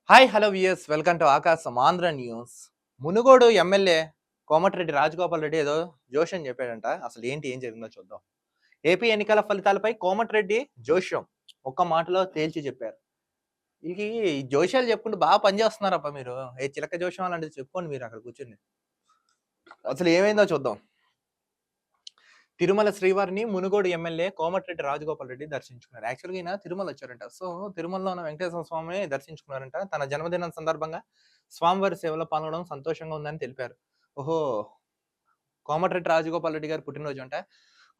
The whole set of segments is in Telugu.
Hi hello viewers welcome to ఆకాశం ఆంధ్ర న్యూస్. మునుగోడు ఎమ్మెల్యే కోమటిరెడ్డి రాజగోపాల్ రెడ్డి ఏదో జోష్యం చెప్పాడంట. అసలు ఏంటి ఏం జరిగిందో చూద్దాం. ఏపీ ఎన్నికల ఫలితాలపై కోమటిరెడ్డి జోష్యం ఒక్క మాటలో తేల్చి చెప్పారు. ఇది జోష్యాలు చెప్పుకుంటూ బాగా పనిచేస్తున్నారబ్బా మీరు. ఏ చిలక జోష్యం అలాంటిది చెప్పుకోండి మీరు అక్కడ కూర్చొని. అసలు ఏమైందో చూద్దాం. తిరుమల శ్రీవారిని మునుగోడు ఎమ్మెల్యే కోమటిరెడ్డి రాజగోపాల్ రెడ్డి దర్శించుకున్నారు. యాక్చువల్‌గా ఈయన తిరుమల వచ్చారంట. సో, తిరుమలలో ఉన్న వెంకటేశ్వర స్వామిని దర్శించుకున్నారంట. తన జన్మదినం సందర్భంగా స్వామివారి సేవలో పాల్గొనడం సంతోషంగా ఉందని తెలిపారు. ఓహో! కోమటిరెడ్డి రాజగోపాల్ రెడ్డి గారి పుట్టినరోజు అంట.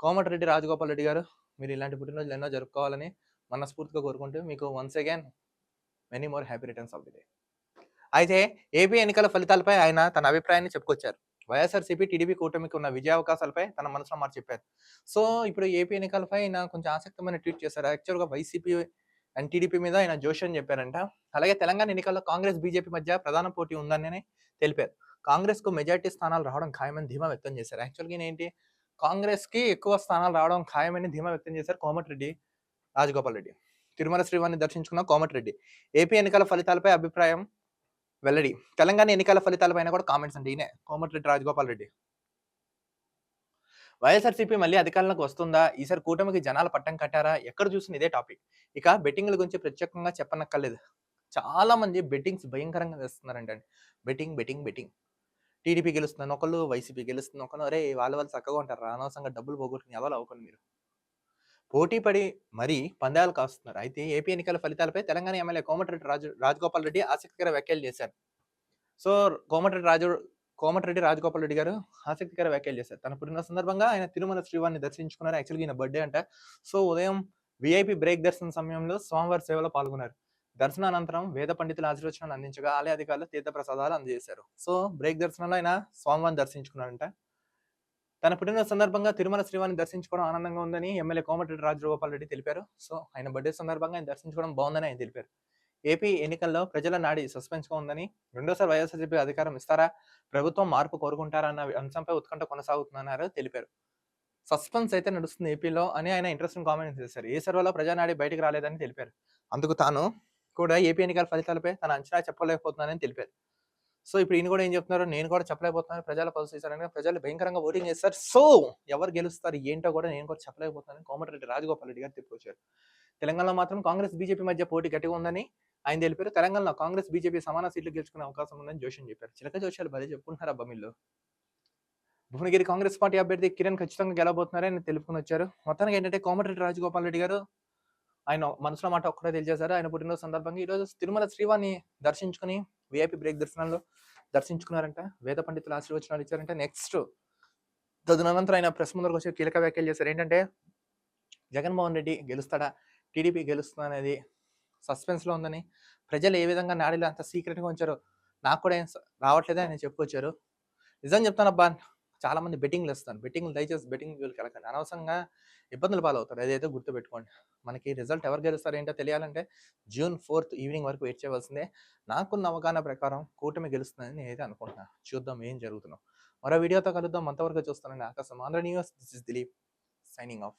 కోమటిరెడ్డి రాజగోపాల్ రెడ్డి గారు మీరు ఇలాంటి పుట్టినరోజులు ఎన్నో జరుపుకోవాలని మనస్ఫూర్తిగా కోరుకుంటూ మీకు once again many more happy returns of the day. అయితే ఏపీ ఎన్నికల ఫలితాలపై ఆయన తన అభిప్రాయాన్ని చెప్పుకొచ్చారు. వైఎస్ఆర్‌సీపీ, టీడీపీ కూటమికి ఉన్న విజయావకాశాలపై తన మనసులో మాట చెప్పారు. సో, ఇప్పుడు ఏపీ ఎన్నికలపై ఆయన కొంచెం ఆసక్తికరమైన ట్వీట్ చేశారు. యాక్చువల్‌గా వైసీపీ అండ్ టీడీపీ మీద ఆయన జోష్యం చెప్పారంట. అలాగే తెలంగాణ ఎన్నికల్లో కాంగ్రెస్, బీజేపీ మధ్య ప్రధాన పోటీ ఉందని తెలిపారు. కాంగ్రెస్‌కు మెజారిటీ స్థానాలు రావడం ఖాయమని ధీమా వ్యక్తం చేశారు. యాక్చువల్‌గా ఈయనేంటి కాంగ్రెస్‌కి ఎక్కువ స్థానాలు రావడం ఖాయమని ధీమా వ్యక్తం చేశారు కోమటిరెడ్డి రాజగోపాల్ రెడ్డి. తిరుమల శ్రీవారిని దర్శించుకున్న కోమటిరెడ్డి. ఏపీ ఎన్నికల ఫలితాలపై అభిప్రాయం వెల్లడి. తెలంగాణ ఎన్నికల ఫలితాలపైన కూడా కామెంట్స్ అంటే ఈయనే కోమటిరెడ్డి రాజగోపాల్ రెడ్డి. వైఎస్ఆర్‌సీపీ మళ్ళీ అధికారంలోకి వస్తుందా? ఈసారి కూటమికి జనాలు పట్టం కట్టారా? ఎక్కడ చూసినా ఇదే టాపిక్. ఇక బెట్టింగ్‌ల గురించి ప్రత్యేకంగా చెప్పనక్కర్లేదు. చాలా మంది బెట్టింగ్స్ భయంకరంగా వేస్తున్నారంటండి. Betting, betting, betting. టీడీపీ గెలుస్తుందని ఒకళ్ళు, వైసీపీ గెలుస్తుంది ఒకళ్ళు. అరేయ్! వాళ్ళు చక్కగా ఉంటారురా. అనవసరంగా డబ్బులు పోగొట్టుకుని ఎదవలు అవ్వకండి మీరు. పోటీ పడి మరీ పందాలు కాస్తున్నారు. అయితే ఏపీ ఎన్నికల ఫలితాలపై తెలంగాణ ఎమ్మెల్యే కోమటిరెడ్డి రాజగోపాల్ రెడ్డి ఆసక్తికర వ్యాఖ్యలు చేశారు. సో, కోమటిరెడ్డి రాజు కోమటిరెడ్డి రాజగోపాల్ రెడ్డి గారు ఆసక్తికర వ్యాఖ్యలు చేశారు. తన పుట్టినరోజు సందర్భంగా ఆయన తిరుమల శ్రీవారిని దర్శించుకున్నారు. యాక్చువల్‌గా ఈయన బర్త్‌డే అంట. సో, ఉదయం వీఐపీ బ్రేక్ దర్శనం సమయంలో స్వామివారి సేవలో పాల్గొన్నారు. దర్శనానంతరం వేద పండితుల ఆశీర్వచనాలు అందించగా ఆలయ అధికారులు తీర్థప్రసాదాలు అందజేశారు. సో, బ్రేక్ దర్శనంలో ఆయన స్వామివారిని దర్శించుకున్నారంట. తన పుట్టినరోజు సందర్భంగా తిరుమల శ్రీవారిని దర్శించుకోవడం ఆనందంగా ఉందని ఎమ్మెల్యే కోమటిరెడ్డి రాజగోపాల్ రెడ్డి తెలిపారు. సో, ఆయన బర్త్‌డే సందర్భంగా ఆయన దర్శించుకోవడం బావుందని ఆయన తెలిపారు. ఏపీ ఎన్నికల్లో ప్రజల నాడి సస్పెన్స్‌గా ఉందని, రెండోసారి వైఎస్ఆర్‌సీపీ అధికారం ఇస్తారా? ప్రభుత్వం మార్పు కోరుకుంటారా? అన్న అంశంపై ఉత్కంఠ కొనసాగుతుందన్నారు తెలిపారు. సస్పెన్స్ అయితే నడుస్తుంది ఏపీలో అని ఆయన ఇంట్రెస్టింగ్ కామెంట్స్ చేశారు. ఏ సర్వేలో ప్రజానాడి బయటికి రాలేదని తెలిపారు. అందుకు తాను కూడా ఏపీ ఎన్నికల ఫలితాలపై తన అంచనా చెప్పలేకపోతున్నానని తెలిపారు. సో, ఇప్పుడు ఈయన కూడా ఏం చెప్తున్నారు, నేను కూడా చెప్పలేకపోతున్నాను. ప్రజల పల్స్ తీశారని ప్రజలు భయంకరంగా ఓటింగ్ చేస్తారు. సో, ఎవరు గెలుస్తారు ఏంటో కూడా నేను కూడా చెప్పలేకపోతున్నానని కోమటిరెడ్డి రాజగోపాల్ రెడ్డి గారు చెప్పుకొచ్చారు. తెలంగాణలో మాత్రం కాంగ్రెస్, బీజేపీ మధ్య పోటీ గట్టిగా ఉందని ఆయన తెలిపారు. తెలంగాణలో కాంగ్రెస్, బీజేపీ సమాన సీట్లు గెలుచుకునే అవకాశం ఉందని జోషిని చెప్పారు. చిలక జోష్యాలు భలే చెప్పుకుంటున్నారబ్బా వీళ్ళు. భువనగిరి కాంగ్రెస్ పార్టీ అభ్యర్థి కిరణ్ ఖచ్చితంగా గెలవబోతున్నారని తెలుపుకొని వచ్చారు. మొత్తానికి ఏంటంటే కోమటిరెడ్డి రాజగోపాల్ రెడ్డి గారు ఆయన మనసులో మాట ఒక్కటే తెలియజేశారు. ఆయన పుట్టినరోజు సందర్భంగా ఈరోజు తిరుమల శ్రీవారిని దర్శించుకొని వీఐపీ బ్రేక్ దర్శనంలో దర్శించుకున్నారంట. వేద పండితులు ఆశీర్వచనాలు ఇచ్చారంట. నెక్స్ట్ తదనంతరం ఆయన ప్రెస్ ముందరకు వచ్చి కీలక వ్యాఖ్యలు చేశారు. ఏంటంటే జగన్మోహన్ రెడ్డి గెలుస్తాడా? టీడీపీ గెలుస్తుందా అనేది సస్పెన్స్‌లో ఉందని, ప్రజలు ఏ విధంగా నాడిలో అంత సీక్రెట్‌గా ఉంచారో నాకు కూడా ఏం రావట్లేదని ఆయన చెప్పుకొచ్చారు. నిజం చెప్తానబ్బా! చాలా మంది బెట్టింగ్‌లేస్తారు. దయచేసి బెట్టింగ్ జోలికెళ్ళకండి. అనవసరంగా ఇబ్బందుల పాలవుతారు. అదైతే గుర్తుపెట్టుకోండి. మనకి రిజల్ట్ ఎవరు గెలుస్తారో ఏంటో తెలియాలంటే జూన్ 4 ఈవినింగ్ వరకు వెయిట్ చేయవలసిందే. నాకున్న అవగాహన ప్రకారం కూటమి గెలుస్తుందని నేనైతే అనుకుంటున్నా. చూద్దాం ఏం జరుగుతుందో. మరో వీడియోతో కలుద్దాం. అంతవరకు చూస్తానండి. ఆకాశం Andhra news. This is Dilip signing off.